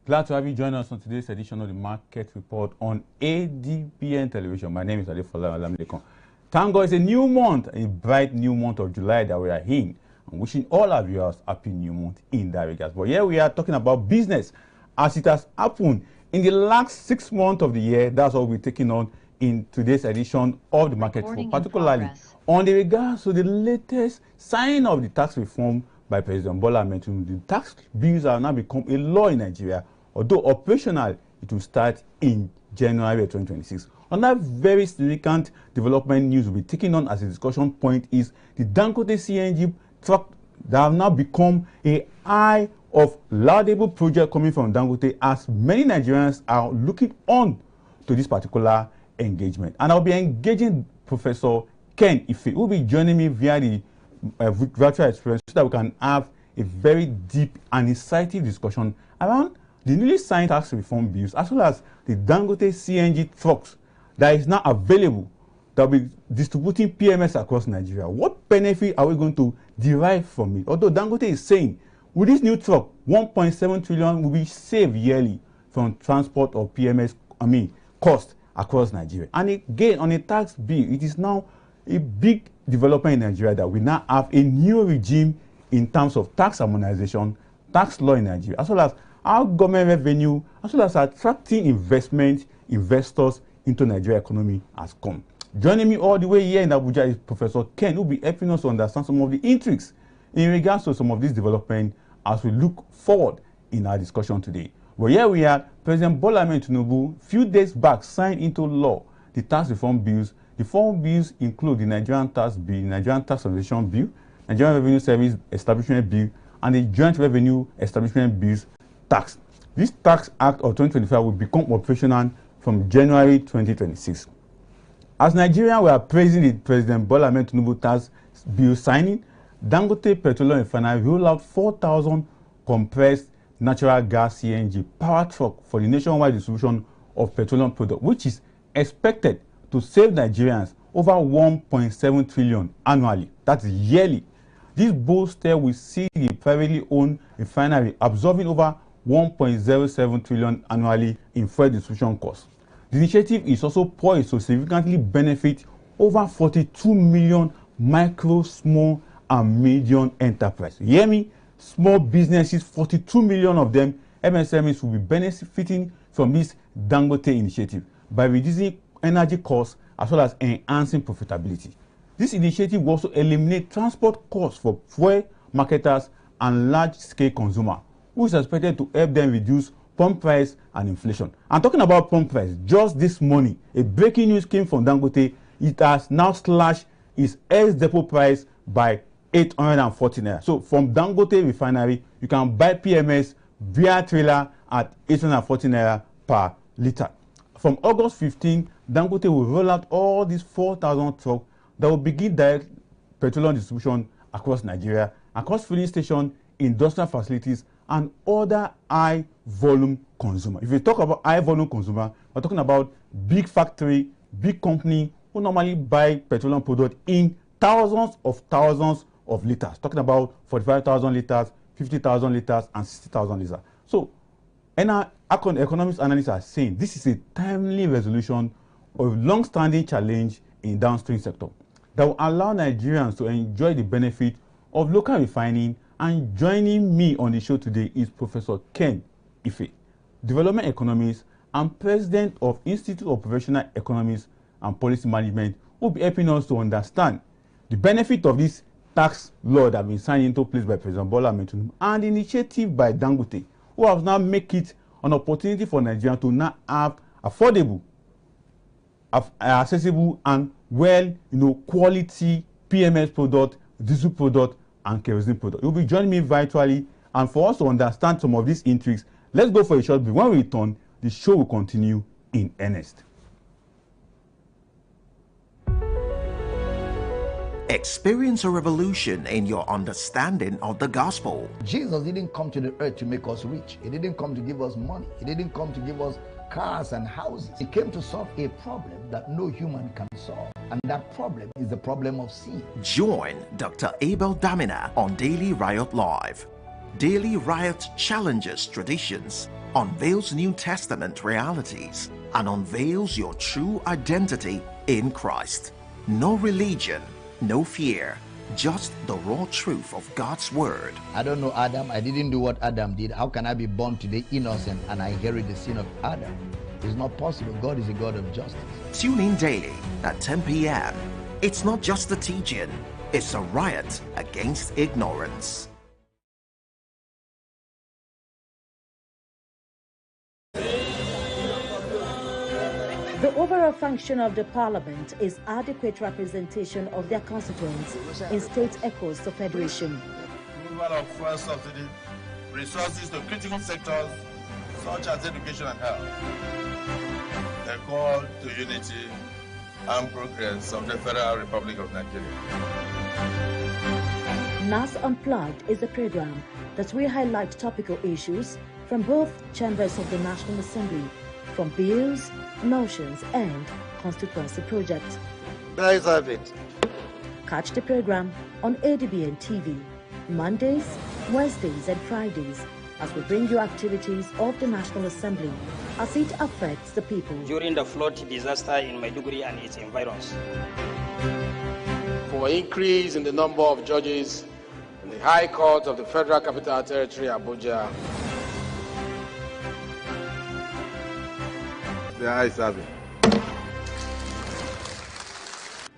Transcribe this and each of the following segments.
Glad to have you join us on today's edition of the Market Report on ADBN Television. My name is Adefola. Thank God it's a new month, a bright new month of July that we are in. I'm wishing all our viewers happy new month in that regard. But here we are talking about business as it has happened in the last 6 months of the year. That's what we're taking on in today's edition of the Market Report, particularly on the regards to the latest sign of the tax reform by President Bola Tinubu. The tax bills have now become a law in Nigeria. Although operational, it will start in January 2026. Another very significant development news will be taken on as a discussion point is the Dangote CNG truck that have now become a eye of laudable project coming from Dangote, as many Nigerians are looking on to this particular engagement. And I'll be engaging Professor Ken Ife, who will be joining me via the virtual experience so that we can have a very deep and incisive discussion around the newly signed tax reform bills, as well as the Dangote CNG trucks that is now available that will be distributing PMS across Nigeria. What benefit are we going to derive from it? Although Dangote is saying, with this new truck, 1.7 trillion will be saved yearly from transport of PMS, cost across Nigeria. And again, on a tax bill, it is now a big development in Nigeria that we now have a new regime in terms of tax harmonization, tax law in Nigeria, as well as our government revenue, as well as attracting investors into Nigeria economy has come. Joining me all the way here in Abuja is Professor Ken, who will be helping us to understand some of the intrigues in regards to some of this development as we look forward in our discussion today. Well, here we are, President Bola Tinubu, few days back, signed into law the tax reform bills. The four bills include the Nigerian Tax Bill, the Nigerian Tax Organization Bill, Nigerian Revenue Service Establishment Bill, and the Joint Revenue Establishment Bills tax. This Tax Act of 2025 will become operational from January 2026. As Nigeria, we are praising the President Bola Tinubu tax bill signing. Dangote Petrol Refinery roll out 4,000 compressed natural gas CNG power truck for the nationwide distribution of petroleum products, which is expected to save Nigerians over 1.7 trillion annually. That's yearly. This bold step will see the privately owned refinery absorbing over 1.07 trillion annually in fuel distribution costs. The initiative is also poised to significantly benefit over 42 million micro, small, and medium enterprises. You hear me? Small businesses, 42 million of them, MSMEs, will be benefiting from this Dangote initiative by reducing energy costs as well as enhancing profitability. This initiative will also eliminate transport costs for fuel marketers and large-scale consumers, who is expected to help them reduce pump price and inflation. And talking about pump price, just this morning, a breaking news came from Dangote. It has now slashed its ex-depot price by 840 naira. So from Dangote refinery, you can buy PMS via trailer at 840 naira per liter. From August 15, Dangote will roll out all these 4,000 trucks that will begin direct petroleum distribution across Nigeria, across filling stations, industrial facilities, and other high-volume consumers. If you talk about high-volume consumer, we're talking about big factory, big company who normally buy petroleum products in thousands of liters. Talking about 45,000 liters, 50,000 liters, and 60,000 liters. So, economics analysts are saying this is a timely resolution of long-standing challenge in downstream sector that will allow Nigerians to enjoy the benefit of local refining. And joining me on the show today is Professor Ken Ife, development economist and president of Institute of Professional Economics and Policy Management, who will be helping us to understand the benefit of this tax law that has been signed into place by President Bola Tinubu and the initiative by Dangote, who has now made it an opportunity for Nigerians to now have affordable, accessible, and quality PMS product, diesel product, and kerosene product. You'll be joining me virtually, and for us to understand some of these intrigues, let's go for a short break. When we return, the show will continue in earnest. Experience a revolution in your understanding of the gospel. Jesus didn't come to the earth to make us rich. He didn't come to give us money. He didn't come to give us cars and houses. He came to solve a problem that no human can solve. And that problem is the problem of sin. Join Dr. Abel Damina on Daily Riot Live. Daily Riot challenges traditions, unveils New Testament realities, and unveils your true identity in Christ. No religion, no fear, just the raw truth of God's word. I don't know Adam. I didn't do what Adam did. How can I be born today innocent and I inherit the sin of Adam? It's not possible. God is a God of justice. Tune in daily at 10 p.m. It's not just a teaching, it's a riot against ignorance. The overall function of the parliament is adequate representation of their constituents in state echoes to federation. Removal of fuel subsidy, resources to critical sectors such as education and health. A call to unity and progress of the Federal Republic of Nigeria. NAS Unplugged is a program that will highlight topical issues from both chambers of the National Assembly, from bills, motions, and constituency projects. Guys have it. Catch the program on ADBN TV, Mondays, Wednesdays, and Fridays, as we bring you activities of the National Assembly as it affects the people. During the flood disaster in Maiduguri and its environs. For increase in the number of judges in the High Court of the Federal Capital Territory, Abuja. The eyes have it.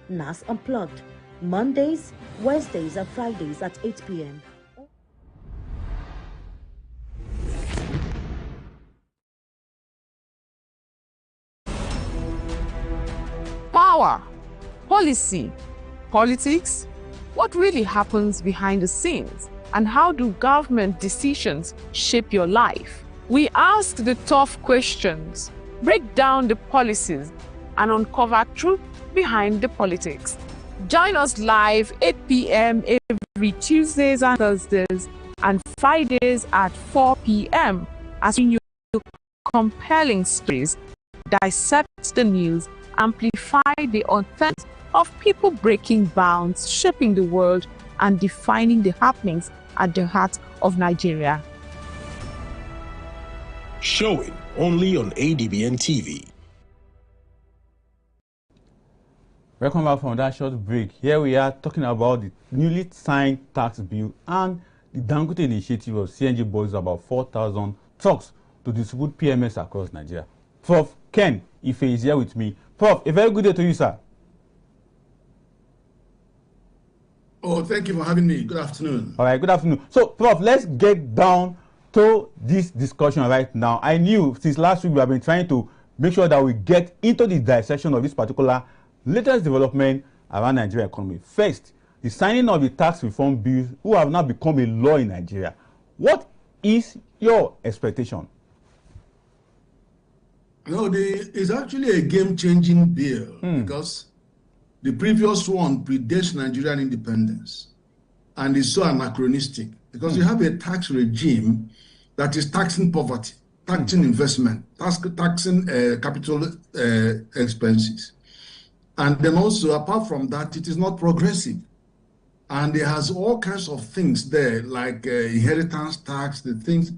NAS Unplugged, Mondays, Wednesdays, and Fridays at 8 p.m. Power, policy, politics. What really happens behind the scenes? And how do government decisions shape your life? We ask the tough questions, break down the policies, and uncover truth behind the politics. Join us live 8 p.m. every Tuesdays and Thursdays and Fridays at 4 p.m. as we bring you compelling stories, dissect the news, amplify the authentic of people breaking bounds, shaping the world, and defining the happenings at the heart of Nigeria. Showing only on ADBN TV. Welcome back from that short break. Here we are talking about the newly signed tax bill and the Dangote initiative of CNG boys about 4,000 trucks to distribute PMS across Nigeria. Prof. Ken Ife is here with me. Prof, a very good day to you, sir. Oh, thank you for having me. Good afternoon. All right, good afternoon. So, Prof, let's get down to this discussion right now. I knew since last week we have been trying to make sure that we get into the dissection of this particular latest development around Nigeria economy. First, the signing of the tax reform bills who have now become a law in Nigeria. What is your expectation? No, it's actually a game-changing bill because the previous one predates Nigerian independence and is so anachronistic because you have a tax regime that is taxing poverty, taxing investment, taxing capital expenses. And then also, apart from that, it is not progressive. And it has all kinds of things there, like inheritance tax, the things,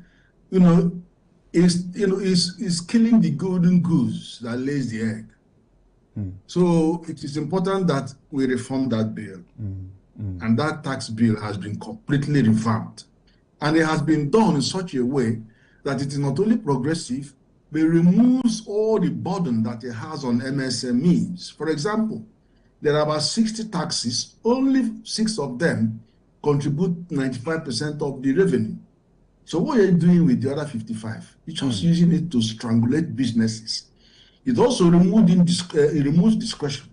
is killing the golden goose that lays the egg. So it is important that we reform that bill. And that tax bill has been completely revamped. And it has been done in such a way that it is not only progressive, but removes all the burden that it has on MSMEs. For example, there are about 60 taxes, only 6 of them contribute 95% of the revenue. So what are you doing with the other 55? You're just using it to strangulate businesses. It also removes discretion.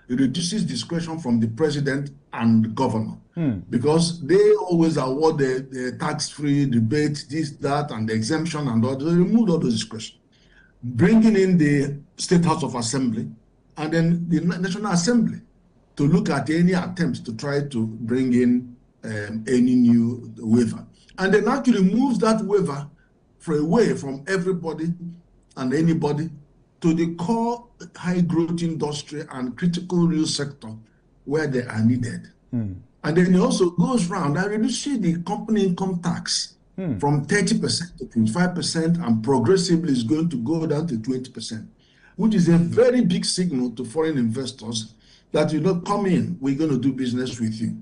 It reduces discretion from the president and the governor because they always award the tax-free rebate, this, that, and the exemption and all. They remove all those discretion. Bringing in the State House of Assembly and then the National Assembly to look at any attempts to try to bring in any new waiver. And then actually moves that waiver away from everybody and anybody to the core high growth industry and critical real sector where they are needed. And then it also goes round and reduces the company income tax from 30% to 25%, and progressively is going to go down to 20%, which is a very big signal to foreign investors that you don't come in, we're going to do business with you.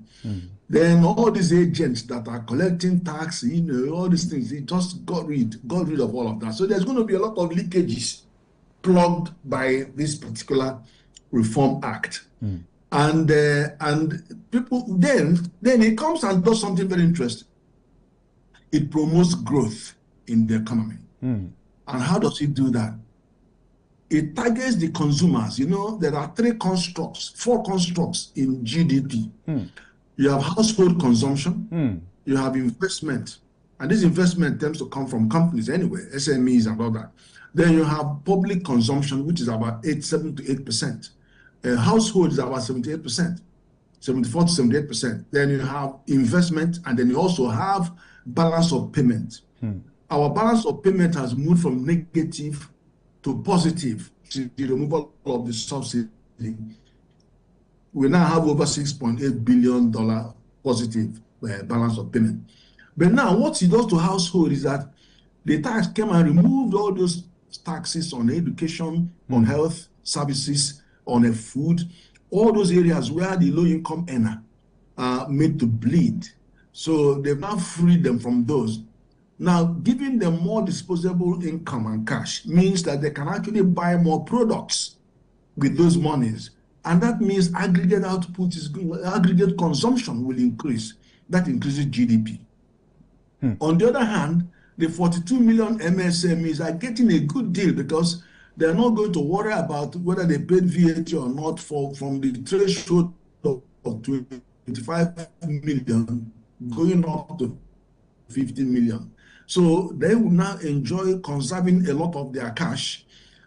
Then all these agents that are collecting tax, all these things, they just got rid of all of that. So there's going to be a lot of leakages plugged by this particular Reform Act. And people then it comes and does something very interesting. It promotes growth in the economy. And how does it do that? It targets the consumers. There are four constructs in GDP. You have household consumption, you have investment, and this investment tends to come from companies anyway, SMEs and all that. Then you have public consumption, which is about 7 to 8%. Household is about 78%, 74 to 78%. Then you have investment, and then you also have balance of payment. Our balance of payment has moved from negative to positive to the removal of the subsidy. We now have over $6.8 billion positive balance of payment. But now what it does to household is that the tax came and removed all those taxes on education, on health services, on food, all those areas where the low-income earner are made to bleed. So they've now freed them from those. Now, giving them more disposable income and cash means that they can actually buy more products with those monies. And that means aggregate output aggregate consumption will increase. That increases GDP. On the other hand, the 42 million MSMEs are getting a good deal because they're not going to worry about whether they paid VAT or not from the threshold of 25 million going up to 50 million. So they will now enjoy conserving a lot of their cash,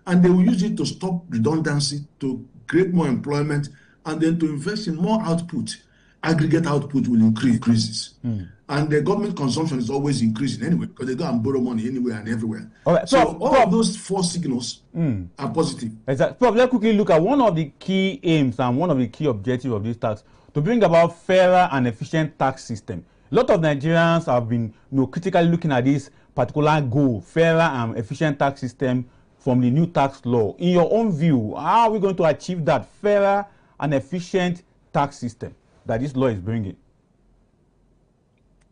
and they will use it to stop redundancy, to create more employment, and then to invest in more output. Aggregate output will increases. And the government consumption is always increasing anyway, because they go and borrow money anywhere and everywhere. All right. So all of those four signals are positive. Exactly. Prof, let's quickly look at one of the key aims and one of the key objectives of this tax, to bring about fairer and efficient tax system. A lot of Nigerians have been critically looking at this particular goal, fairer and efficient tax system from the new tax law. In your own view, how are we going to achieve that fairer and efficient tax system that this law is bringing?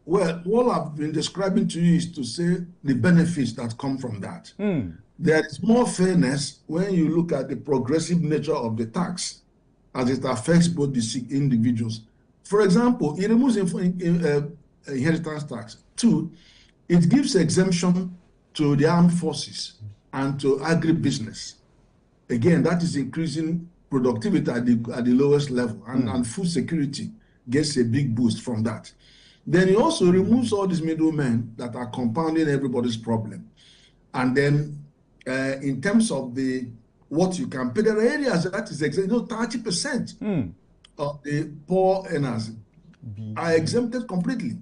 Well, what I've been describing to you is to say the benefits that come from that. There is more fairness when you look at the progressive nature of the tax as it affects both the individuals. For example, it removes inheritance tax. 2, it gives exemption to the armed forces and to agribusiness. Again, that is increasing productivity at the lowest level, and food security gets a big boost from that. Then it also removes all these middlemen that are compounding everybody's problem. And then in terms of what you can pay, there are areas that is exempt. 30% of the poor earners are exempted completely.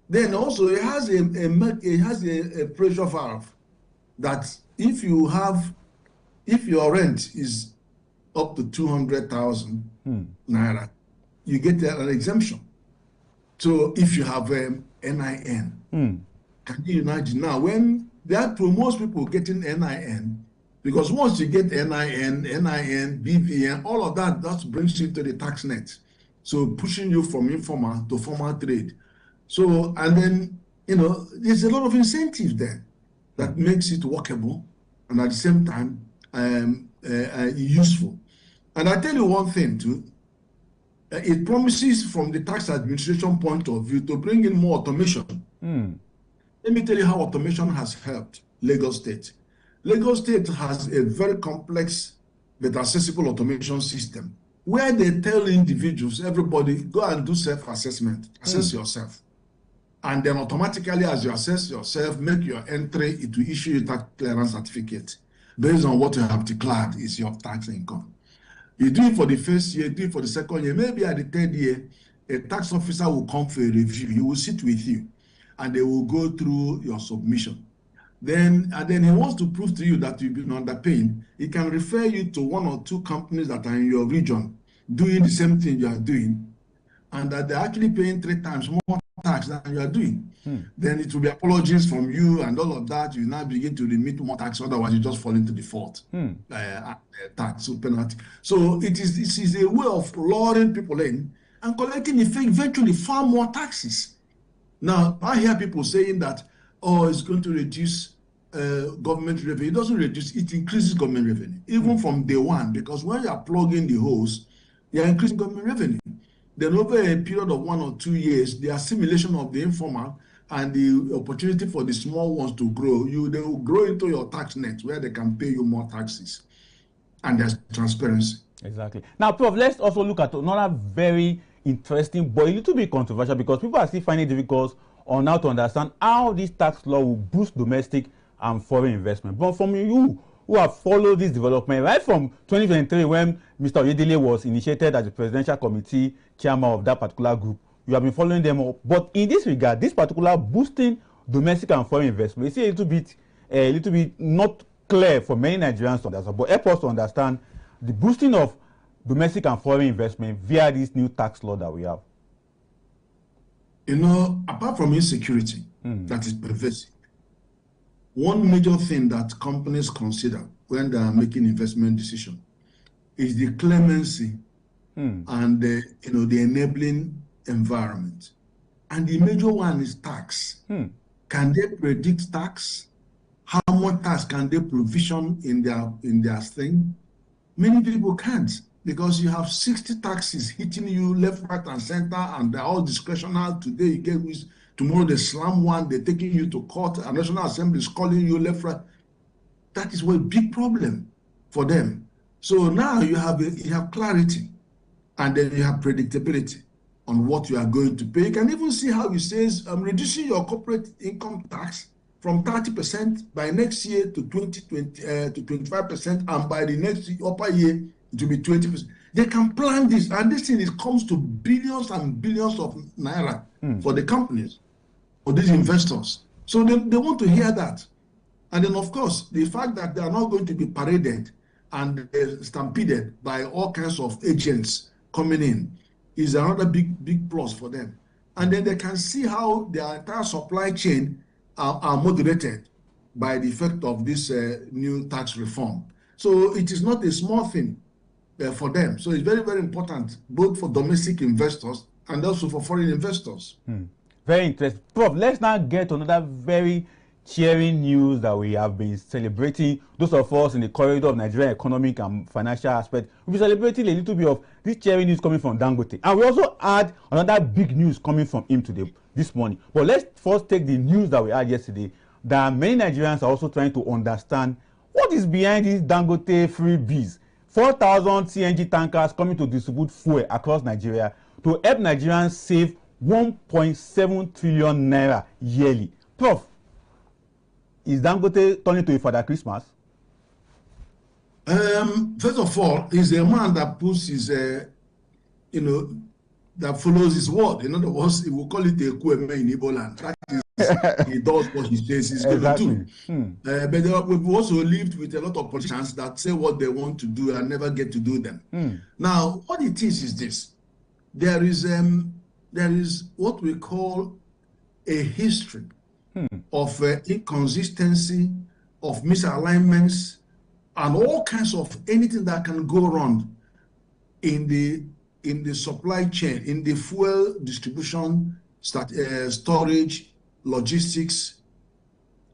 Then also it has a pressure valve that if your rent is up to 200,000 naira, you get an exemption. So if you have NIN, can you imagine now when that promotes people getting NIN? Because once you get NIN, BVN, all of that brings you to the tax net. So pushing you from informal to formal trade. So, and then, there's a lot of incentives there that makes it workable and at the same time useful. And I tell you one thing too, it promises from the tax administration point of view to bring in more automation. Let me tell you how automation has helped Lagos State. Lagos State has a very complex but accessible automation system where they tell individuals, everybody, go and do self-assessment, assess yourself. And then automatically as you assess yourself, make your entry, it will issue you tax clearance certificate based on what you have declared is your tax income. You do it for the first year, do it for the second year, maybe at the third year, a tax officer will come for a review. He will sit with you and they will go through your submission. Then he wants to prove to you that you've been underpaying. He can refer you to 1 or 2 companies that are in your region doing the same thing you are doing. and that they're actually paying 3 times more tax than you are doing, then it will be apologies from you and all of that. You now begin to remit more tax, otherwise you just fall into default tax penalty. So this is a way of luring people in and collecting eventually far more taxes. Now, I hear people saying that, oh, it's going to reduce government revenue. It doesn't reduce, it increases government revenue, even from day one, because when you are plugging the holes, you are increasing government revenue. Then over a period of 1 or 2 years, the assimilation of the informal and the opportunity for the small ones to grow, they will grow into your tax net where they can pay you more taxes. And there's transparency. Exactly. Now, Prof, let's also look at another very interesting but a little bit controversial, because people are still finding it difficult on how to understand how this tax law will boost domestic and foreign investment. But from you who have followed this development right from 2023, when Mr. Oyedele was initiated as the presidential committee chairman of that particular group, you have been following them up. But in this regard, this particular boosting domestic and foreign investment, it's a little bit not clear for many Nigerians to understand. But help us to understand the boosting of domestic and foreign investment via this new tax law that we have. You know, apart from insecurity that is pervasive, one major thing that companies consider when they are making investment decisions is the clemency and the enabling environment. And the major one is tax. Can they predict tax? How much tax can they provision in their thing? Many people can't, because you have 60 taxes hitting you left, right, and center, and they're all discretional. Today you get this, tomorrow they slam one, they're taking you to court, a National Assembly is calling you left, right. That is a big problem for them. So now you have clarity, and then you have predictability on what you are going to pay. You can even see how it says, I'm reducing your corporate income tax from 30% by next year to 25%, and by the next upper year it will be 20%. They can plan this, and this thing comes to billions and billions of naira for the companies, for these investors. So they want to hear that. And then, of course, the fact that they are not going to be paraded and stampeded by all kinds of agents coming in is another big plus for them. And then they can see how their entire supply chain are moderated by the effect of this new tax reform. So it is not a small thing for them. So it's very, very important, both for domestic investors and also for foreign investors. Very interesting. Prof, let's now get to another very cheering news that we have been celebrating. Those of us in the corridor of Nigerian economic and financial aspect, we'll be celebrating a little bit of this cheering news coming from Dangote. And we also had another big news coming from him this morning. But let's first take the news that we had yesterday, that many Nigerians are also trying to understand what is behind these Dangote freebies. 4,000 CNG tankers coming to distribute fuel across Nigeria to help Nigerians save 1.7 trillion naira yearly. Prof, is Dangote turning to a Father Christmas? First of all, he's a man that puts his, that follows his word. In other words, he will call it a kueme in Igbo land. That is, he does what he says he's going to do. But we've also lived with a lot of politicians that say what they want to do and never get to do them. Now, what it is this. There is what we call a history of inconsistency, of misalignments, and all kinds of anything that can go wrong in the supply chain, in the fuel distribution, storage, logistics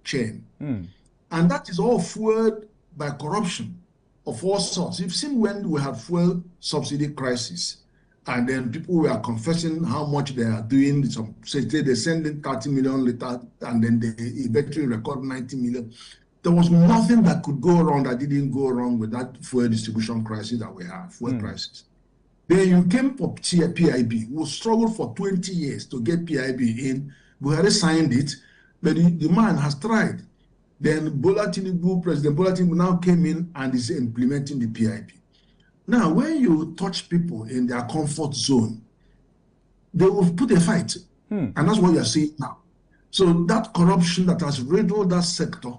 chain. And that is all fueled by corruption of all sorts. You've seen when we had fuel subsidy crisis, and then people were confessing how much they are doing. Say they send in 30 million liters, and then they eventually record 90 million. There was nothing that could go wrong that didn't go wrong with that fuel distribution crisis that we have, fuel crisis. Then you came for PIB. We struggled for 20 years to get PIB in. We already signed it, but the man has tried. Then President Bola Tinubu now came in and is implementing the PIB. Now, when you touch people in their comfort zone, they will put a fight. And that's what you are seeing now. So that corruption that has riddled that sector,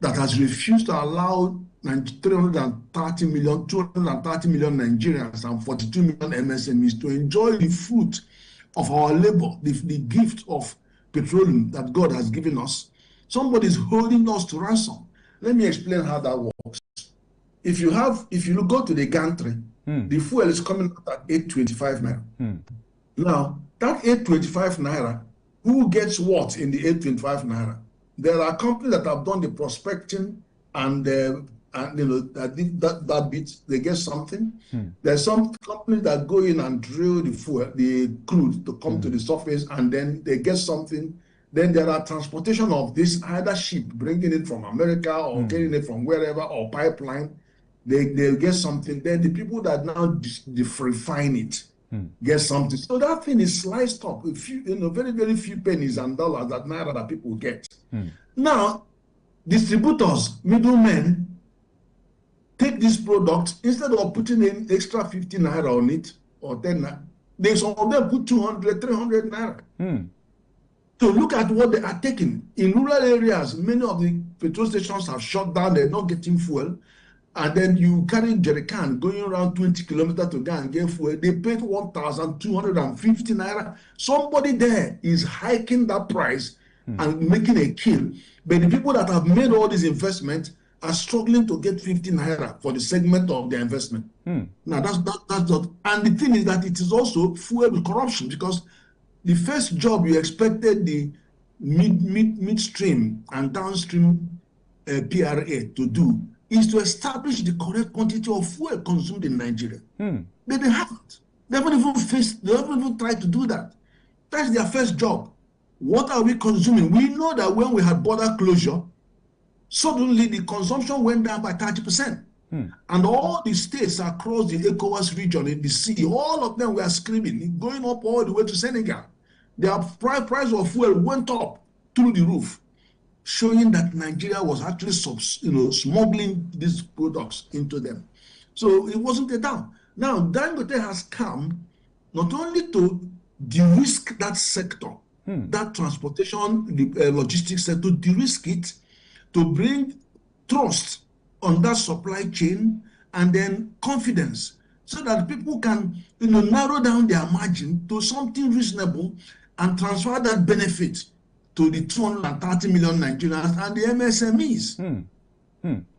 that has refused to allow 330 million, 230 million Nigerians and 42 million MSMEs to enjoy the fruit of our labor, the gift of petroleum that God has given us. Somebody is holding us to ransom. Let me explain how that works. If you go to the gantry, the fuel is coming out at 825 naira. Now, that 825 naira, who gets what in the 825 naira? There are companies that have done the prospecting and that bit, they get something. There's some companies that go in and drill the crude to come to the surface, and then they get something. Then there are transportation of this, either ship bringing it from America or getting it from wherever, or pipeline. They get something. Then the people that now refine it get something. So that thing is sliced up with very, very few pennies and dollars that naira that people get. Now, distributors, middlemen, take this product, instead of putting in extra 50 naira on it or 10 naira, some of them put 200, 300 naira. So look at what they are taking. In rural areas, many of the petrol stations have shut down, they're not getting fuel. And then you carry jerrycan going around 20 kilometers to go and get fuel. They paid 1,250 naira. Somebody there is hiking that price and making a kill. But the people that have made all these investments are struggling to get 50 naira for the segment of their investment. Now that's not. And the thing is that it is also fueled with corruption, because the first job you expected the midstream and downstream PRA to do is to establish the correct quantity of fuel consumed in Nigeria. But they haven't. They haven't even tried to do that. That's their first job. What are we consuming? We know that when we had border closure, suddenly the consumption went down by 30%. And all the states across the ECOWAS region in the sea, all of them were screaming, going up all the way to Senegal. Their price of fuel went up through the roof, showing that Nigeria was actually smuggling these products into them. So it wasn't a down. Now, Dangote has come not only to de-risk that sector, that transportation, the logistics sector, de-risk it, to bring trust on that supply chain, and then confidence, so that people can narrow down their margin to something reasonable and transfer that benefit to the 230 million Nigerians and the MSMEs.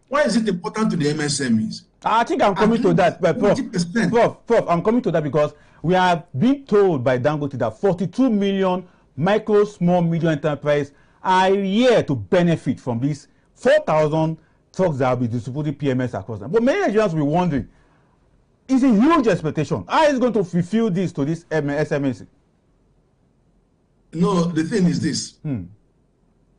Why is it important to the MSMEs? I think I'm coming to that, Prof, I'm coming to that because we are being told by Dangote that 42 million micro, small, medium enterprise are here to benefit from these 4,000 trucks that will be distributing PMS across them. But many Nigerians will be wondering, it's a huge expectation. How is it going to fulfill this to this SMEs? No, the thing is this.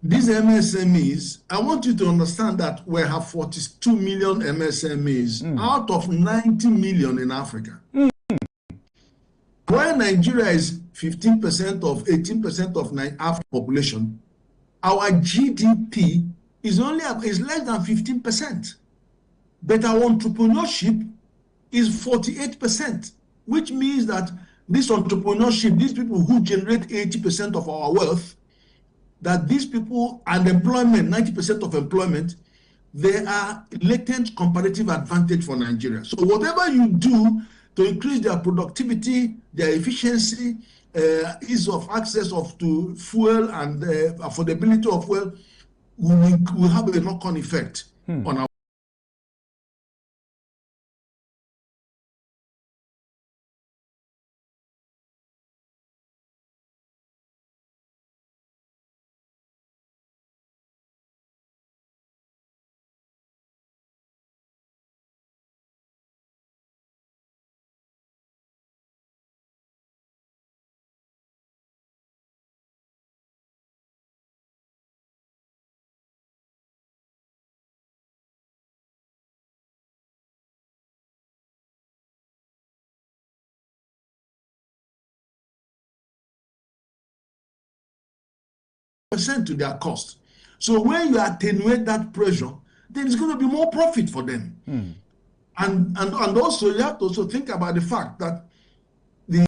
These MSMEs, I want you to understand that we have 42 million MSMEs out of 90 million in Africa. While Nigeria is 15% of 18% of African population, our GDP is less than 15%. But our entrepreneurship is 48%, which means that this entrepreneurship, these people who generate 80% of our wealth, that these people and employment, 90% of employment, they are latent comparative advantage for Nigeria. So whatever you do to increase their productivity, their efficiency, ease of access to fuel and affordability of fuel, will have a knock-on effect on our to their cost. So when you attenuate that pressure, then it's going to be more profit for them. And also you have to also think about the fact that the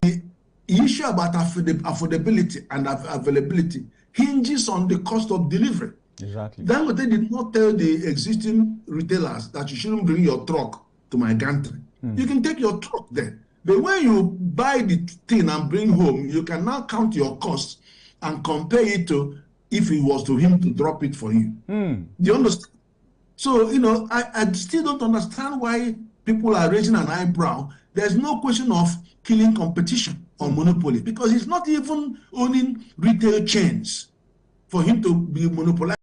issue about affordability and availability hinges on the cost of delivery. Exactly. Dangote did not tell the existing retailers that you shouldn't bring your truck to my gantry. You can take your truck there. But when you buy the thing and bring home, you can now count your costs and compare it to if it was to him to drop it for you. Do you understand? So, you know, I still don't understand why people are raising an eyebrow. There's no question of killing competition or monopoly, because he's not even owning retail chains for him to be monopolizing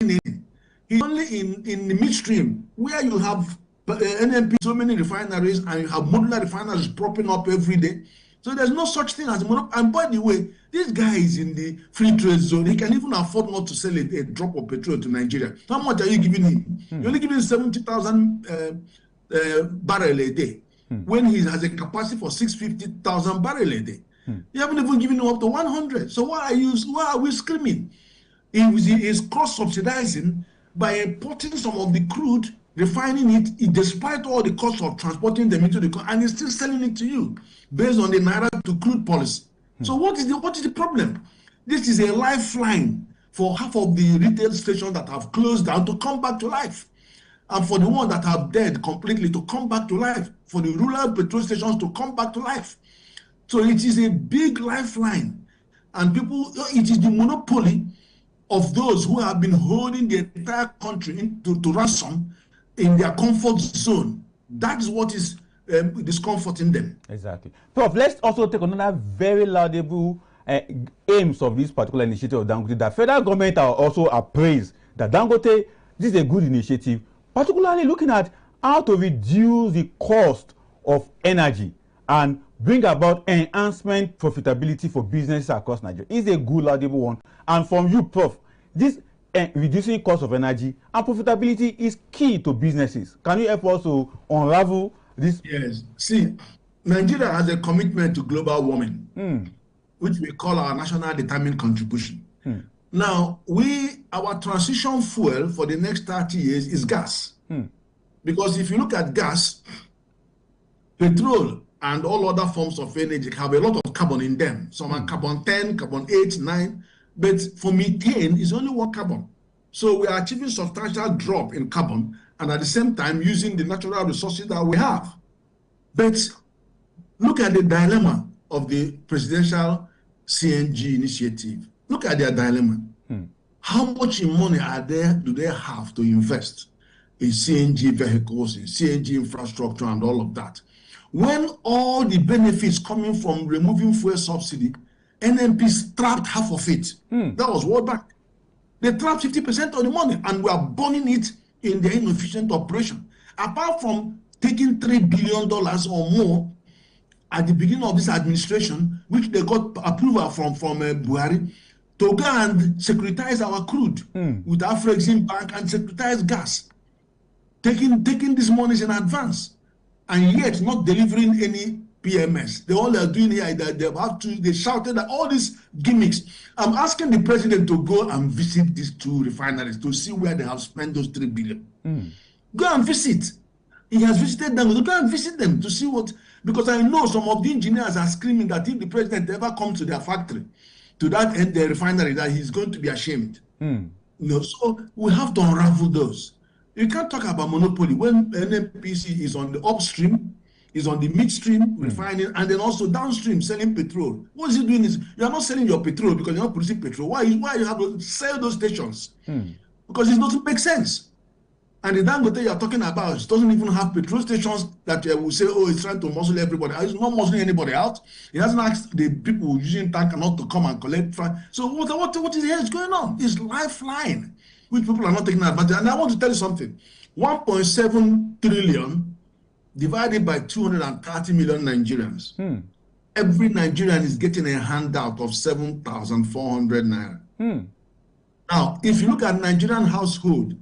anything. He's only in the midstream, where you have NMP, so many refineries, and you have modular refineries propping up every day. So there's no such thing as a monopoly. And by the way, this guy is in the free trade zone. He can even afford not to sell a drop of petrol to Nigeria. How much are you giving him? You're only giving 70,000 barrels a day, when he has a capacity for 650,000 barrels a day. You haven't even given him up to 100. So why are we screaming? He is cross-subsidizing by importing some of the crude, refining it despite all the cost of transporting them into the country, and he's still selling it to you based on the naira to crude policy. So what is the problem? This is a lifeline for half of the retail stations that have closed down to come back to life, and for the ones that are dead completely to come back to life, for the rural petrol stations to come back to life. So it is a big lifeline, and it is the monopoly of those who have been holding the entire country to ransom in their comfort zone. That is what is discomforting them. Exactly. Prof, let's also take another very laudable aims of this particular initiative of Dangote. The federal government are also appraised that Dangote, this is a good initiative, particularly looking at how to reduce the cost of energy and bring about enhancement profitability for businesses across Nigeria. It's a good laudable one. And from you, Prof, this reducing cost of energy and profitability is key to businesses. Can you help us to unravel this? Yes. See, Nigeria has a commitment to global warming, which we call our national determined contribution. Now, our transition fuel for the next 30 years is gas. Because if you look at gas, petrol and all other forms of energy have a lot of carbon in them. Some are carbon 10, carbon 8, 9. But for methane, it's only 1 carbon. So we are achieving substantial drop in carbon, and at the same time using the natural resources that we have. But look at the dilemma of the presidential CNG initiative. Look at their dilemma. How much money do they have to invest in CNG vehicles, in CNG infrastructure, and all of that, when all the benefits coming from removing fuel subsidy, NMP trapped half of it? That was World Bank. They trapped 50% of the money, and we are burning it in their inefficient operation. Apart from taking $3 billion or more at the beginning of this administration, which they got approval from Buhari, to go and securitize our crude with Afrexim Bank and securitize gas, taking these monies in advance, and yet not delivering any PMS. They all are doing here that they shouted at all these gimmicks. I'm asking the president to go and visit these 2 refineries to see where they have spent those $3 billion. Go and visit. He has visited them. Go and visit them to see what, because I know some of the engineers are screaming that if the president ever comes to their factory, to that end, the refinery, that he's going to be ashamed. So we have to unravel those. You can't talk about monopoly when NNPC is on the upstream, is on the midstream refining, and then also downstream selling petrol. What is he doing? You are not selling your petrol because you're not producing petrol. Why you have to sell those stations? Because it doesn't make sense. And the Dangote you're talking about doesn't even have petrol stations that will say, oh, it's trying to muscle everybody. It's not muscling anybody out. It hasn't asked the people using tanker not to come and collect. So what is going on? It's lifeline, which people are not taking advantage. And I want to tell you something. 1.7 trillion divided by 230 million Nigerians. Every Nigerian is getting a handout of 7,400 naira. Now, if you look at Nigerian household,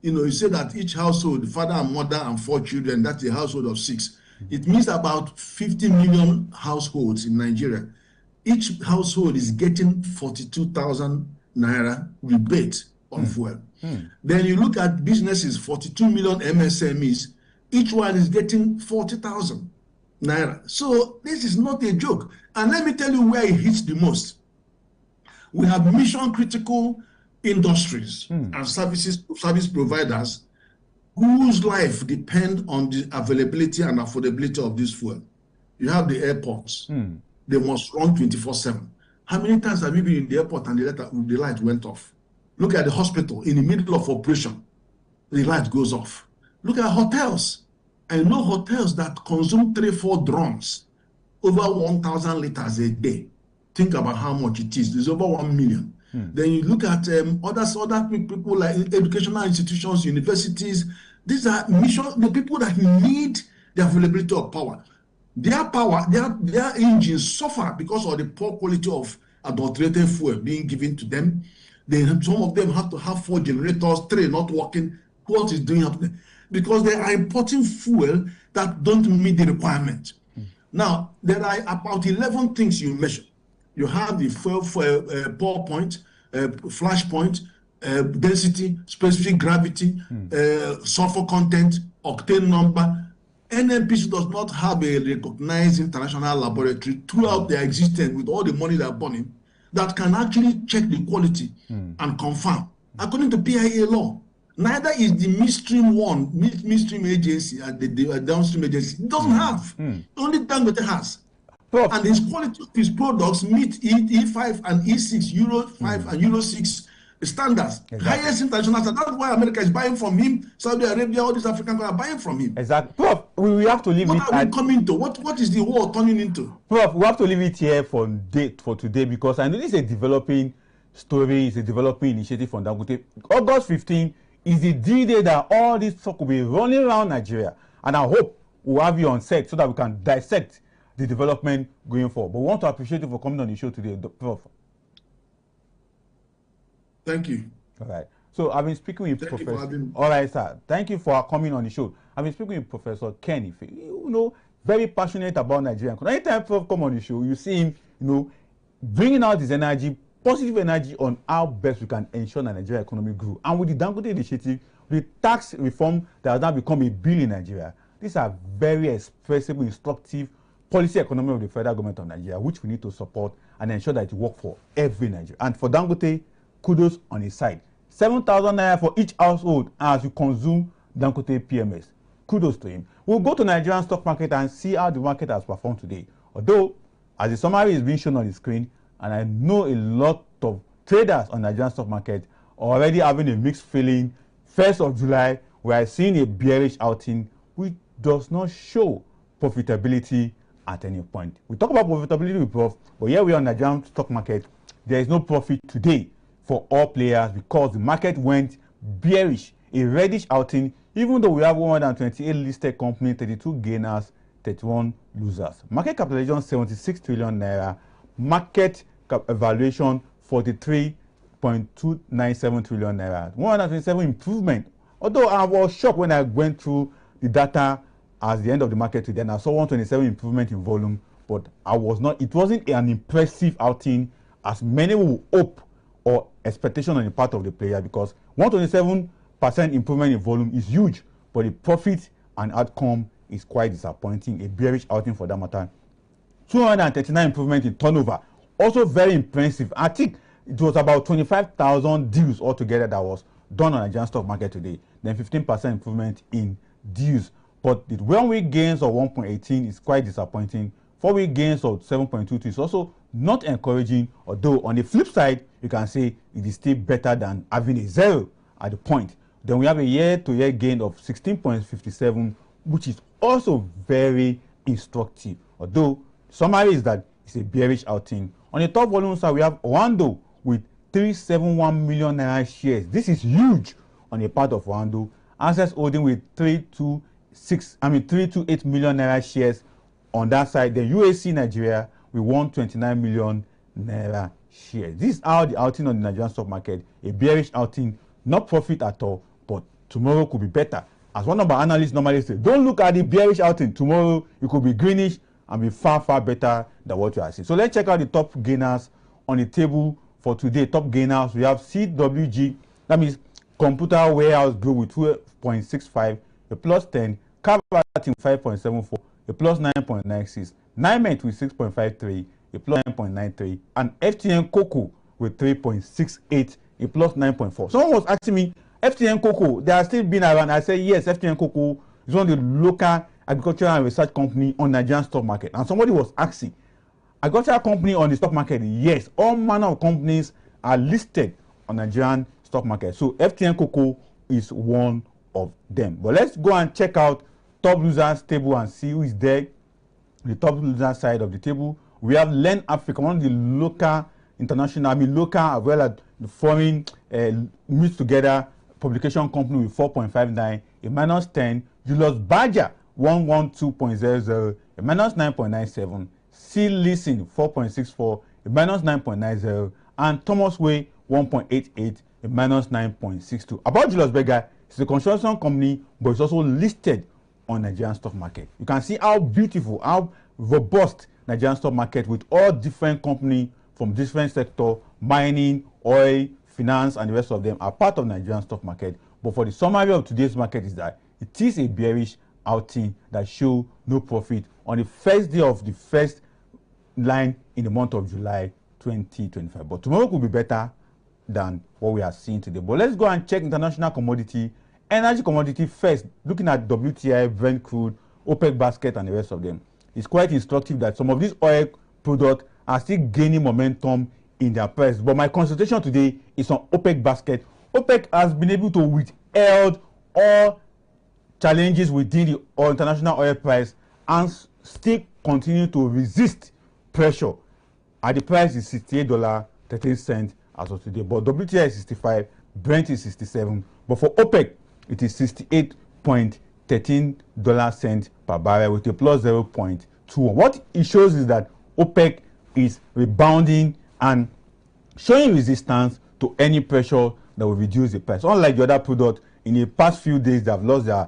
you say that each household, father and mother and 4 children, that's a household of 6. It means about 50 million households in Nigeria. Each household is getting 42,000 naira rebate on fuel. Then you look at businesses, 42 million MSMEs, each one is getting 40,000 naira. So this is not a joke. And let me tell you where it hits the most. We have mission critical industries and service providers whose life depend on the availability and affordability of this fuel. You have the airports. They must run 24/7. How many times have you been in the airport and the light went off? Look at the hospital in the middle of operation, the light goes off. Look at hotels. I know hotels that consume 3-4 drums, over 1,000 liters a day. Think about how much it is. It's over 1 million. Then you look at other people like educational institutions, universities. These are the people that need the availability of power. Their engines suffer because of the poor quality of adulterated fuel being given to them. Some of them have to have 4 generators, 3 not working. What is doing happening? Because they are importing fuel that don't meet the requirement. Now, there are about 11 things you measure. You have the fuel pour point, flash point, density, specific gravity, sulfur content, octane number. NNPC does not have a recognized international laboratory throughout their existence with all the money they're burning that can actually check the quality and confirm. According to PIA law, neither is the midstream agency and the downstream agency. It doesn't have. Only Dangote has. Prof. And his quality of his products meet E5 and E6, Euro 5 and Euro 6 standards. Exactly. Highest international standards. That's why America is buying from him. Saudi Arabia, all these African countries are buying from him. Exactly. Prof, we have to leave it. What are we coming to? What is the war turning into? Prof, we have to leave it here for today because I know this is a developing story, it's a developing initiative from Dangote. August 15 is the D-Day that all this talk will be running around Nigeria. And I hope we'll have you on set so that we can dissect the development going forward. But we want to appreciate you for coming on the show today, Prof. Thank you. All right. So I've been speaking with Professor. All right, sir. Thank you for coming on the show. I've been speaking with Professor Ken Ife. Very passionate about Nigerian. Anytime Prof come on the show, you see him, bringing out his energy, positive energy on how best we can ensure that Nigerian economy grew. And with the Dangote initiative, the tax reform that has now become a bill in Nigeria, these are very expressive, instructive policy economy of the federal government of Nigeria, which we need to support and ensure that it works for every Nigerian. And for Dangote, kudos on his side. 7,000 naira for each household as you consume Dangote PMS. Kudos to him. We'll go to Nigerian stock market and see how the market has performed today. Although, as the summary is being shown on the screen, and I know a lot of traders on Nigerian stock market are already having a mixed feeling. 1st of July, we are seeing a bearish outing which does not show profitability at any point. We talk about profitability with Prof, but here we are on Nigerian stock market. There is no profit today for all players because the market went bearish, a reddish outing, even though we have 128 listed companies, 32 gainers, 31 losers. Market capitalization 76 trillion naira, market valuation 43.297 trillion naira, 127 improvement. Although I was shocked when I went through the data at the end of the market today and I saw 127 improvement in volume, but it wasn't an impressive outing as many will hope or expectation on the part of the player, because 127% improvement in volume is huge, but the profit and outcome is quite disappointing, a bearish outing for that matter. 239 improvement in turnover, also very impressive. I think it was about 25,000 deals altogether that was done on the Nigerian stock market today. Then 15% improvement in deals. But the 1 week gains of 1.18 is quite disappointing. 4 week gains of 7.22 is also not encouraging, although on the flip side, you can say it is still better than having a zero at the point. Then we have a year-to-year gain of 16.57, which is also very instructive. Although, summary is that it's a bearish outing. On the top volume side, we have Wando with 371 million naira shares. This is huge on the part of Wando. Access holding with 328 million naira shares on that side. Then UAC Nigeria with 129 million naira shares. This is how the outing on the Nigerian stock market, a bearish outing, not profit at all, but tomorrow could be better. As one of our analysts normally say, don't look at the bearish outing. Tomorrow it could be greenish and be far, far better than what you are seeing. So let's check out the top gainers on the table for today. Top gainers, we have CWG, that means Computer Warehouse Group with 2.65, a plus 10, Cabatin 5.74, a plus 9.96, Niment with 6.53, a plus 9.93, and FTN Cocoa with 3.68, a plus 9.4. Someone was asking me, FTN Cocoa, they are still being around. I said, yes, FTN Cocoa is one of the local agricultural and research company on Nigerian stock market. And somebody was asking, agricultural company on the stock market? Yes, all manner of companies are listed on Nigerian stock market. So FTN Cocoa is one of them. But let's go and check out top losers table and see who is there. The top loser side of the table, we have Learn Africa, one of the local, international, local as well as the foreign mixed together publication company with 4.59, a minus 10. Julius Berger 112.00, a minus 9.97. C Listen 4.64, a minus 9.90, and Thomas Way 1.88, a minus 9.62. About Julius Berger, it's a construction company, but it's also listed on Nigerian stock market. You can see how beautiful, how robust Nigerian stock market with all different companies from different sectors, mining, oil, finance, and the rest of them are part of Nigerian stock market. But for the summary of today's market is that it is a bearish outing that show no profit on the first day of the first line in the month of July 2025. But tomorrow could be better than what we are seeing today. But let's go and check international commodity, energy commodity first, looking at WTI, Brent crude, OPEC basket, and the rest of them. It's quite instructive that some of these oil products are still gaining momentum in their price. But my concentration today is on OPEC basket. OPEC has been able to withhold all challenges within the international oil price and still continue to resist pressure. And the price is $68.13 as of today. But WTI is 65, Brent is 67. But for OPEC, it is $68.13 per barrel with a plus 0.21. What it shows is that OPEC is rebounding and showing resistance to any pressure that will reduce the price. Unlike the other product, in the past few days, they have lost their,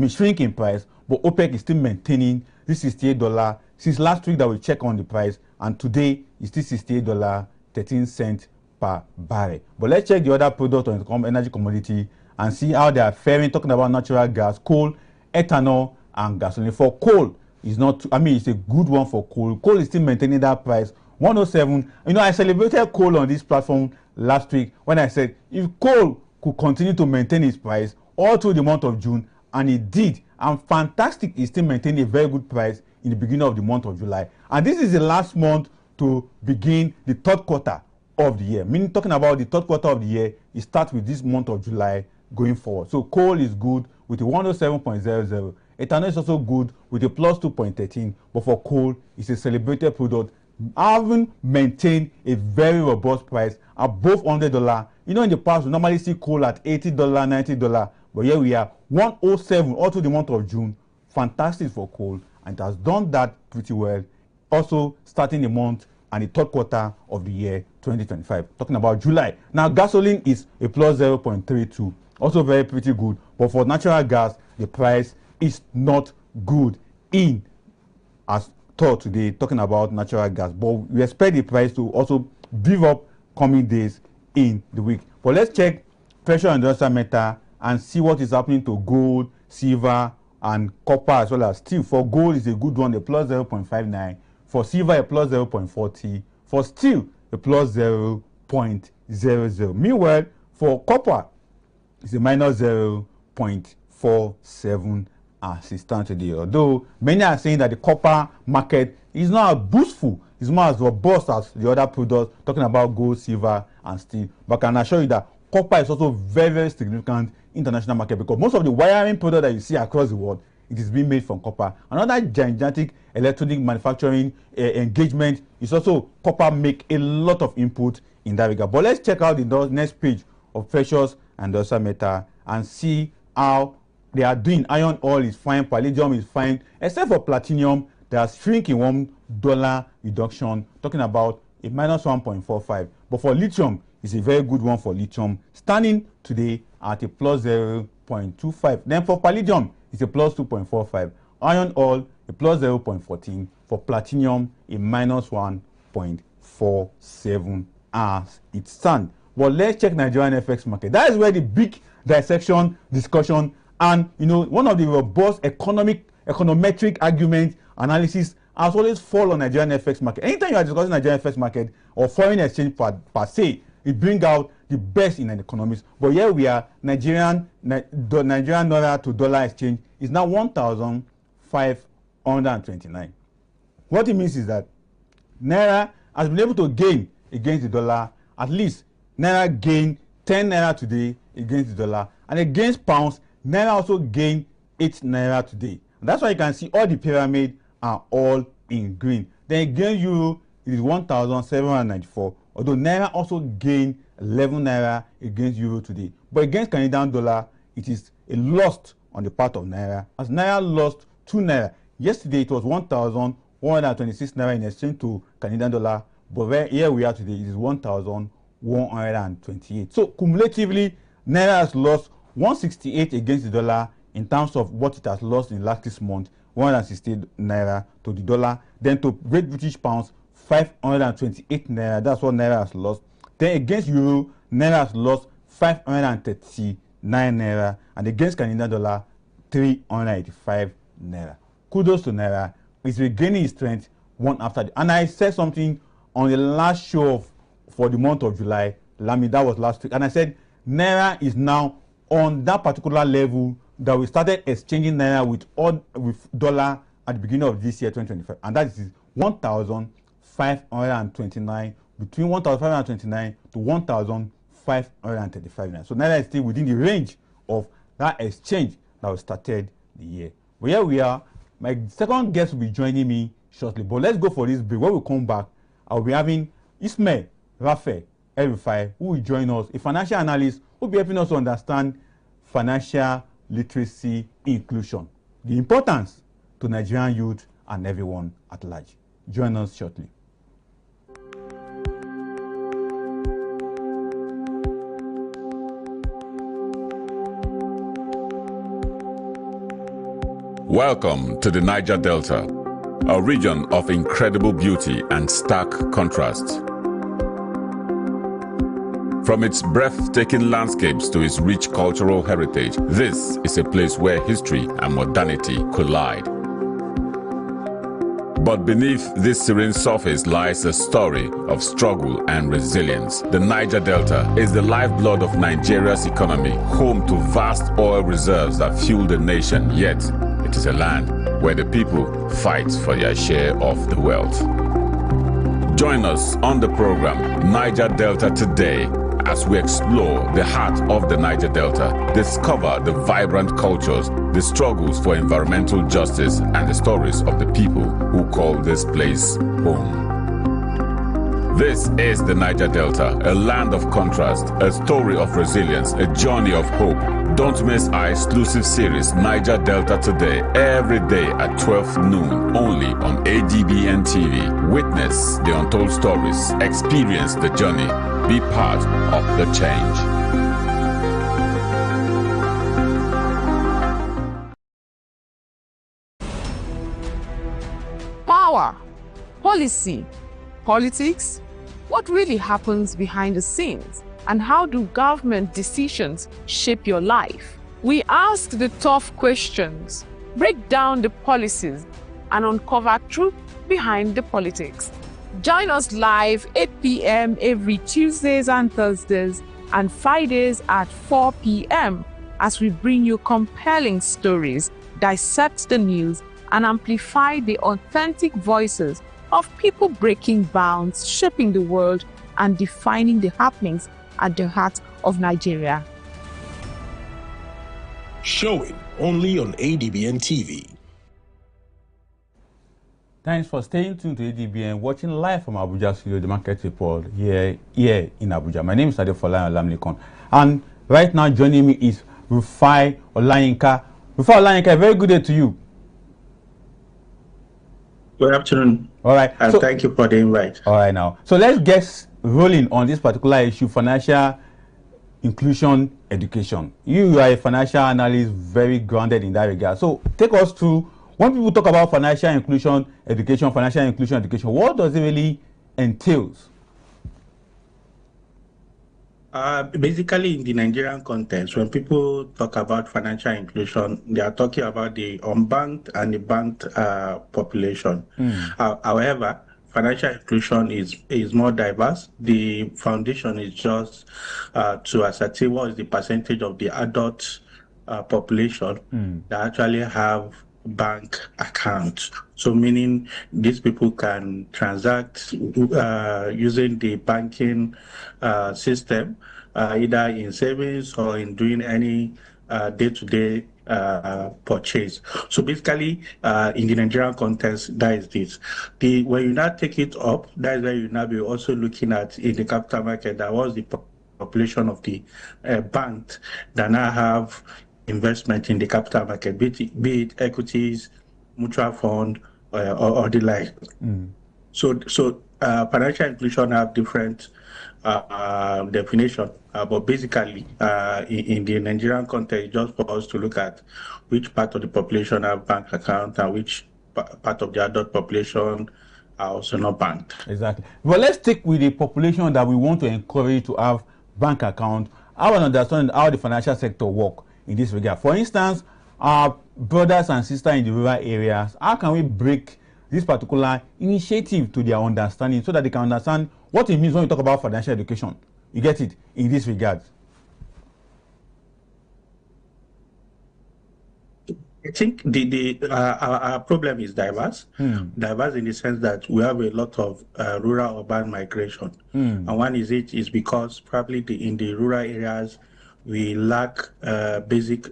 shrink in price, but OPEC is still maintaining this $68. Since last week that we check on the price, and today it's still $68.13 per barrel. But let's check the other product on the energy commodity and see how they are faring, talking about natural gas, coal, ethanol, and gasoline. For coal, it's not, it's a good one for coal. Coal is still maintaining that price, 107. I celebrated coal on this platform last week when I said if coal could continue to maintain its price all through the month of June, and it did, and fantastic, is still maintaining a very good price in the beginning of the month of July. And this is the last month to begin the third quarter of the year. Meaning, talking about the third quarter of the year, it starts with this month of July going forward. So coal is good with a 107.00. Ethanol is also good with a plus 2.13. But for coal, it's a celebrated product, having maintained a very robust price above $100. In the past, we normally see coal at $80, $90. But here we are, 107 all through the month of June. Fantastic for coal, and it has done that pretty well. Also, starting the month and the third quarter of the year 2025. Talking about July. Now, gasoline is a plus 0.32. Also very pretty good. But for natural gas, the price is not good in as thought today, talking about natural gas. But we expect the price to also beef up coming days in the week. But let's check pressure on industrial metal and see what is happening to gold, silver, and copper as well as steel. For gold is a good one, a plus 0.59. For silver, a plus 0.40. For steel, a plus 0.00. Meanwhile, for copper, it's a minus 0.47 as it stands today. Although many are saying that the copper market is not as boostful, it's not as robust as the other products, talking about gold, silver, and steel. But I can assure you that copper is also very, very significant international market, because most of the wiring product that you see across the world, it is being made from copper. Another gigantic electronic manufacturing engagement is also copper make a lot of input in that regard. But let's check out the next page of precious and industrial metal and see how they are doing. Iron ore is fine, palladium is fine, except for platinum, they are shrinking $1 reduction, talking about a minus 1.45. But for lithium, it's a very good one for lithium, standing today at a plus 0.25. Then for palladium, it's a plus 2.45. Iron ore, a plus 0.14. For platinum, a minus 1.47 as it stands. But let's check Nigerian FX market. That is where the big dissection, discussion, and one of the robust econometric argument analysis has always fall on Nigerian FX market. Anytime you are discussing Nigerian FX market or foreign exchange per se, it brings out the best in an economist. But here we are, Nigerian naira to dollar exchange is now 1,529. What it means is that naira has been able to gain against the dollar. At least naira gained 10 naira today against the dollar, and against pounds, naira also gained 8 naira today. And that's why you can see all the pyramid are all in green. Then against euro, it is 1,794. Although naira also gained 11 naira against euro today, but against Canadian dollar, it is a loss on the part of naira, as naira lost 2 naira. Yesterday it was 1,126 naira in exchange to Canadian dollar, but here we are today, it is 1,128. So cumulatively, naira has lost 168 against the dollar in terms of what it has lost in the last 6 months, 168 naira to the dollar. Then to Great British pounds, 528 naira. That's what naira has lost. Then against euro, naira has lost 539 naira, and against Canadian dollar, 385 naira. Kudos to naira. It's regaining its strength one after the. And I said something on the last show for the month of July, Lami, that was last week, and I said naira is now on that particular level that we started exchanging naira with dollar at the beginning of this year, 2025, and that is 1,529, between 1,529 to 1,535 naira. So naira is still within the range of that exchange that we started the year. But here we are. My second guest will be joining me shortly. But let's go for this break. When we come back, I'll be having Ismail Rafe Erifai, who will join us, a financial analyst who will be helping us to understand financial literacy inclusion, the importance to Nigerian youth and everyone at large. Join us shortly. Welcome to the Niger Delta, a region of incredible beauty and stark contrast. From its breathtaking landscapes to its rich cultural heritage, this is a place where history and modernity collide. But beneath this serene surface lies a story of struggle and resilience. The Niger Delta is the lifeblood of Nigeria's economy, home to vast oil reserves that fuel the nation, yet it is a land where the people fight for their share of the wealth. Join us on the program Niger Delta Today as we explore the heart of the Niger Delta, discover the vibrant cultures, the struggles for environmental justice, and the stories of the people who call this place home. This is the Niger Delta, a land of contrast, a story of resilience, a journey of hope. Don't miss our exclusive series, Niger Delta Today, every day at 12 noon, only on ADBN TV. Witness the untold stories, experience the journey, be part of the change. Power, policy, politics. What really happens behind the scenes? And how do government decisions shape your life? We ask the tough questions, break down the policies, and uncover truth behind the politics. Join us live 8 p.m. every Tuesdays and Thursdays, and Fridays at 4 p.m. as we bring you compelling stories, dissect the news, and amplify the authentic voices of people breaking bounds, shaping the world, and defining the happenings at the heart of Nigeria. Showing only on ADBN TV. Thanks for staying tuned to ADBN, watching live from Abuja studio, the market report here in Abuja. My name is Adefola Olamilekon, and right now joining me is Rufai Olayinka. Rufai Olayinka, a very good day to you. Good afternoon. All right. And so, thank you for the invite. All right now. So let's get rolling on this particular issue, financial inclusion education. You are a financial analyst, very grounded in that regard. So take us through, when people talk about financial inclusion education, what does it really entail? Basically, in the Nigerian context, when people talk about financial inclusion, they are talking about the unbanked and the banked population. However, financial inclusion is more diverse. The foundation is just to ascertain what is the percentage of the adult population that actually have bank accounts. So meaning these people can transact using the banking system, either in savings or in doing any day-to-day purchase. So basically, in the Nigerian context, that is this. When you now take it up, that is where you now be also looking at in the capital market, that was the population of the banks that now have investment in the capital market, be it equities, mutual fund, or the like. So financial inclusion have different definition, but basically in the Nigerian context, just for us to look at which part of the population have bank account and which part of the adult population are also not banked. Exactly. Well, let's stick with the population that we want to encourage to have bank account. I want to understand how the financial sector work in this regard. For instance, our brothers and sisters in the rural areas, how can we break this particular initiative to their understanding so that they can understand what it means when we talk about financial education? You get it in this regard? I think our problem is diverse. Diverse in the sense that we have a lot of rural-urban migration. And one is because probably in the rural areas, we lack basic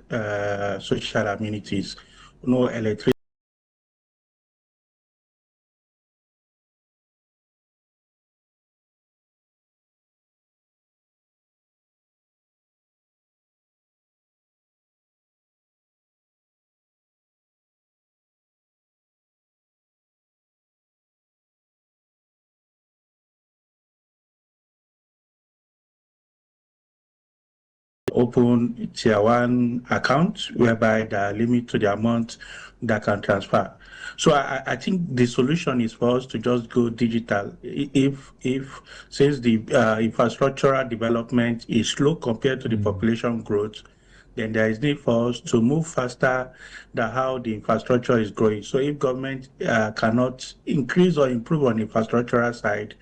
social amenities, no electricity. Open tier 1 account whereby the limit to the amount that can transfer. So I think the solution is for us to just go digital. If since the infrastructural development is slow compared to the population growth, then there is need for us to move faster than how the infrastructure is growing. So if government cannot increase or improve on the infrastructural side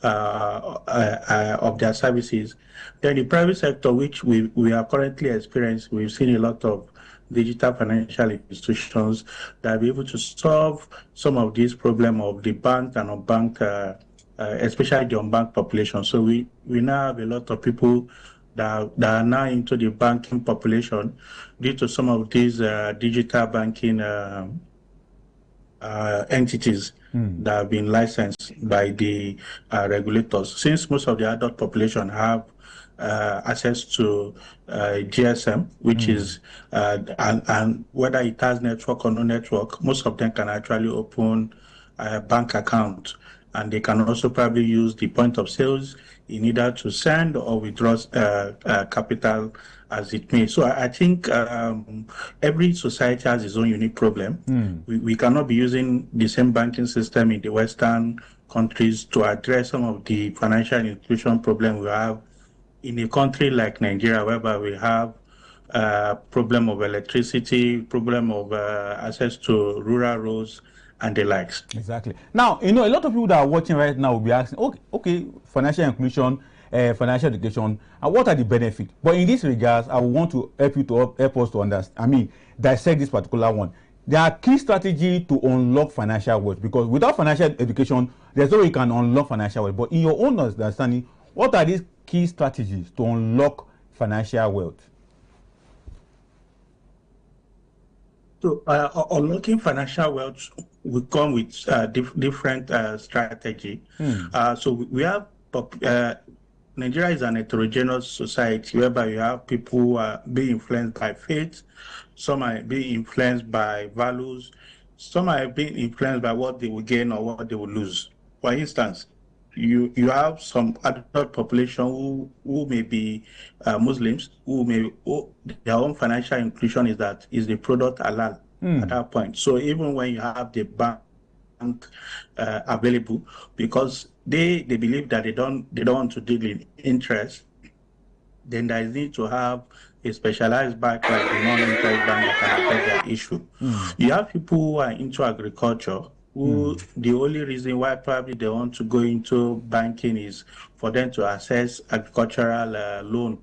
of their services, then the private sector, which we are currently experiencing, we've seen a lot of digital financial institutions that are able to solve some of these problems of the banked and unbanked, especially the unbanked population. So we now have a lot of people that are now into the banking population due to some of these digital banking entities that have been licensed by the regulators. Since most of the adult population have access to GSM, which is, and whether it has network or no network, most of them can actually open a bank account, and they can also probably use the point of sales in either to send or withdraw capital as it may. So I think every society has its own unique problem. We cannot be using the same banking system in the Western countries to address some of the financial inclusion problem we have in a country like Nigeria, whereby we have problem of electricity, problem of access to rural roads, and the likes. Exactly. Now, a lot of people that are watching right now will be asking, okay, financial inclusion, financial education, and what are the benefits? But in this regards, I want to help us to understand, dissect this particular one. There are key strategies to unlock financial wealth, because without financial education, there's no way you can unlock financial wealth. But in your own understanding, what are these key strategies to unlock financial wealth? So unlocking financial wealth will come with different strategy. So we have Nigeria is an heterogeneous society whereby you have people who are being influenced by faith, some are being influenced by values, some are being influenced by what they will gain or what they will lose. For instance, you have some adult population who may be Muslims, who their own financial inclusion is the product halal at that point. So even when you have the bank available, because they believe that they don't want to deal in interest, then there is need to have a specialized bank like the non-interest bank that can affect that issue. You have people who are into agriculture, who the only reason why probably they want to go into banking is for them to access agricultural loan.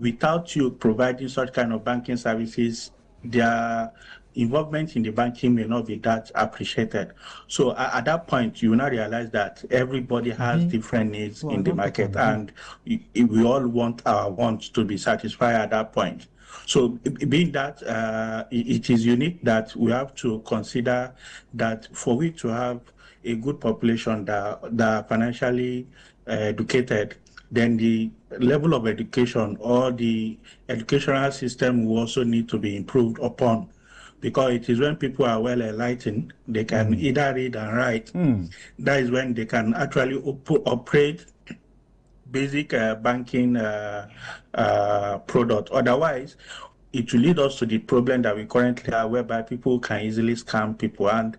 Without you providing such kind of banking services, their involvement in the banking may not be that appreciated. So at that point, you will now realize that everybody has different needs in the market, and we all want our wants to be satisfied at that point. So being that it is unique that we have to consider that for we to have a good population that are financially educated, then the level of education or the educational system will also need to be improved upon, because it is when people are well enlightened, they can either read and write. That is when they can actually operate basic banking product. Otherwise, it will lead us to the problem that we currently have, whereby people can easily scam people, and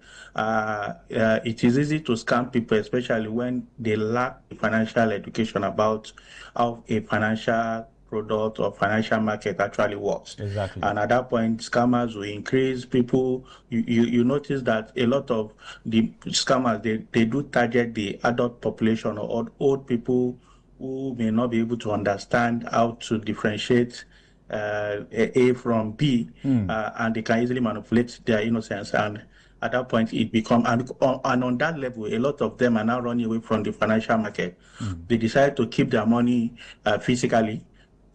it is easy to scam people, especially when they lack financial education about how a financial product or financial market actually works. Exactly. And at that point, scammers will increase. People, you notice that a lot of the scammers, they do target the adult population or old people who may not be able to understand how to differentiate A from B, and they can easily manipulate their innocence. And at that point, it becomes, and on that level, a lot of them are now running away from the financial market. They decide to keep their money physically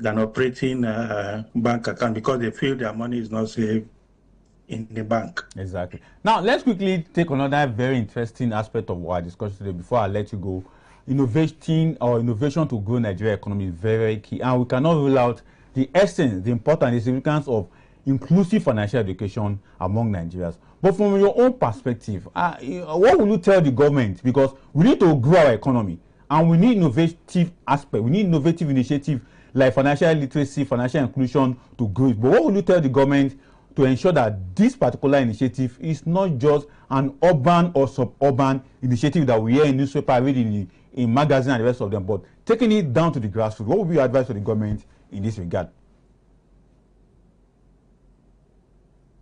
than operating bank account, because they feel their money is not safe in the bank. Exactly. Now, let's quickly take another very interesting aspect of our discussion today before I let you go. Innovation to grow Nigeria economy is very, very key, and we cannot rule out the essence, the importance, the significance of inclusive financial education among Nigerians. But from your own perspective, what will you tell the government? Because we need to grow our economy, and we need innovative aspect. We need innovative initiative like financial literacy, financial inclusion to grow it. But what will you tell the government to ensure that this particular initiative is not just an urban or suburban initiative that we hear in newspaper, read in magazine and the rest of them, but taking it down to the grassroots? What would be your advice to the government in this regard?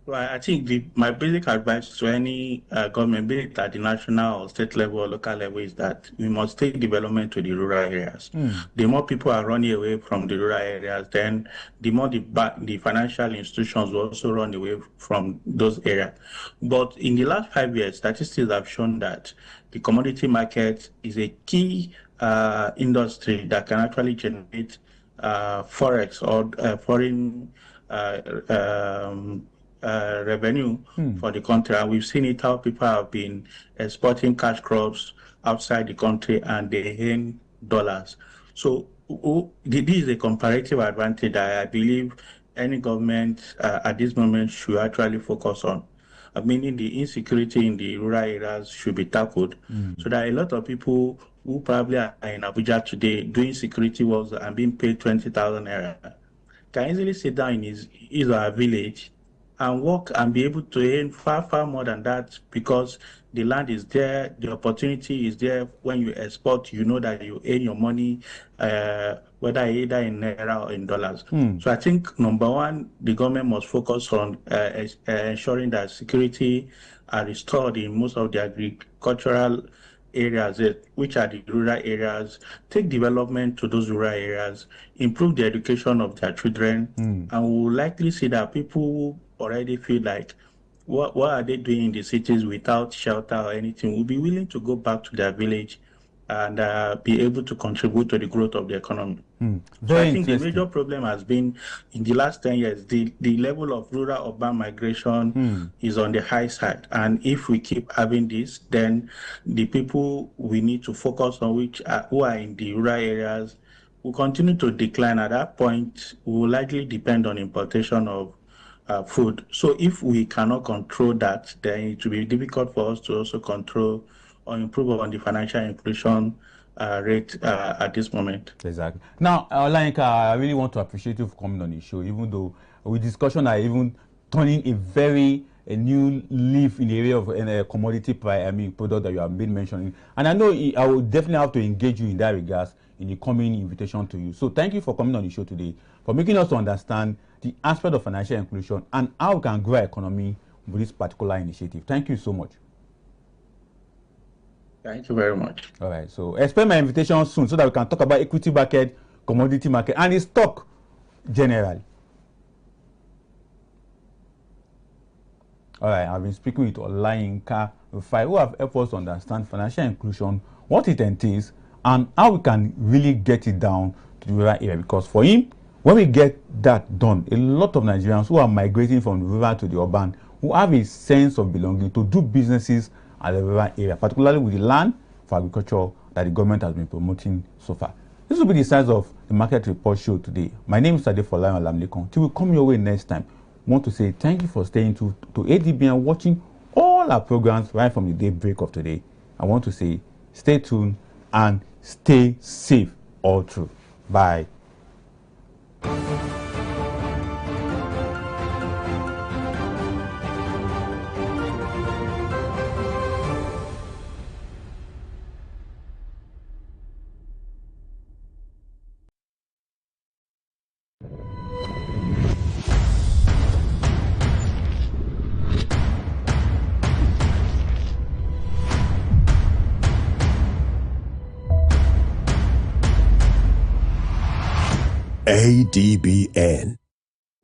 Well, I think my basic advice to any government, be it at the national or state level or local level, is that we must take development to the rural areas. The more people are running away from the rural areas, then the more the financial institutions will also run away from those areas. But in the last 5 years, statistics have shown that the commodity market is a key industry that can actually generate forex or foreign revenue for the country. And we've seen it how people have been exporting cash crops outside the country and they earn dollars. So this is a comparative advantage that I believe any government at this moment should actually focus on. Meaning the insecurity in the rural areas should be tackled, so that a lot of people who probably are in Abuja today doing security works and being paid 20,000 naira can easily sit down in his or her village and work and be able to earn far, far more than that, because the land is there, the opportunity is there. When you export, you know that you earn your money, whether either in naira or in dollars. So I think, number one, the government must focus on ensuring that security are restored in most of the agricultural areas, which are the rural areas. Take development to those rural areas, improve the education of their children, and we'll likely see that people already feel like, what are they doing in the cities without shelter or anything, will be willing to go back to their village and be able to contribute to the growth of the economy. So I think the major problem has been, in the last 10 years, the level of rural-urban migration is on the high side. And if we keep having this, then the people we need to focus on, who are in the rural areas, will continue to decline. At that point, we will likely depend on importation of food. So if we cannot control that, then it will be difficult for us to also control or improve on the financial inclusion rate at this moment. Exactly. Now, Olayinka, I really want to appreciate you for coming on the show, even though with discussion are even turning a new leaf in the area of commodity product that you have been mentioning. And I know I will definitely have to engage you in that regards in the coming invitation to you. So thank you for coming on the show today, for making us understand the aspect of financial inclusion and how we can grow our economy with this particular initiative. Thank you so much. Thank you very much. All right, so expect my invitation soon so that we can talk about equity market, commodity market, and the stock generally. All right, I've been speaking with Olayinka Rufai, who have helped us understand financial inclusion, what it entails, and how we can really get it down to the rural area. Because for him, when we get that done, a lot of Nigerians who are migrating from the rural to the urban, who have a sense of belonging to do businesses at the rural area, particularly with the land for agriculture that the government has been promoting so far. This will be the size of the Market Report show today. My name is Fola Olamide. Till we come your way next time, I want to say thank you for staying to ADBN and watching all our programs right from the daybreak of today. I want to say stay tuned and stay safe all through. Bye. ADBN,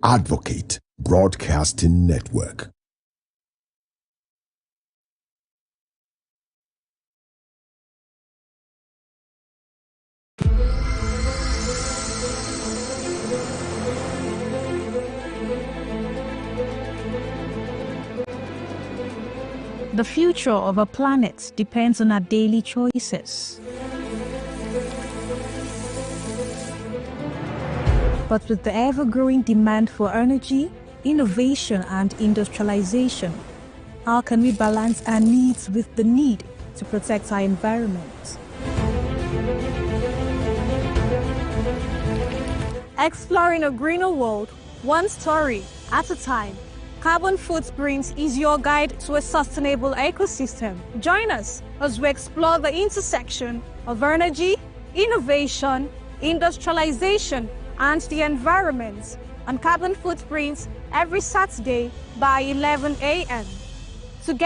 Advocate Broadcasting Network. The future of our planet depends on our daily choices. But with the ever-growing demand for energy, innovation and industrialization, how can we balance our needs with the need to protect our environment? Exploring a greener world, one story at a time. Carbon Footprints is your guide to a sustainable ecosystem. Join us as we explore the intersection of energy, innovation, industrialization, and the environment on Carbon Footprints every Saturday by 11 a.m. Together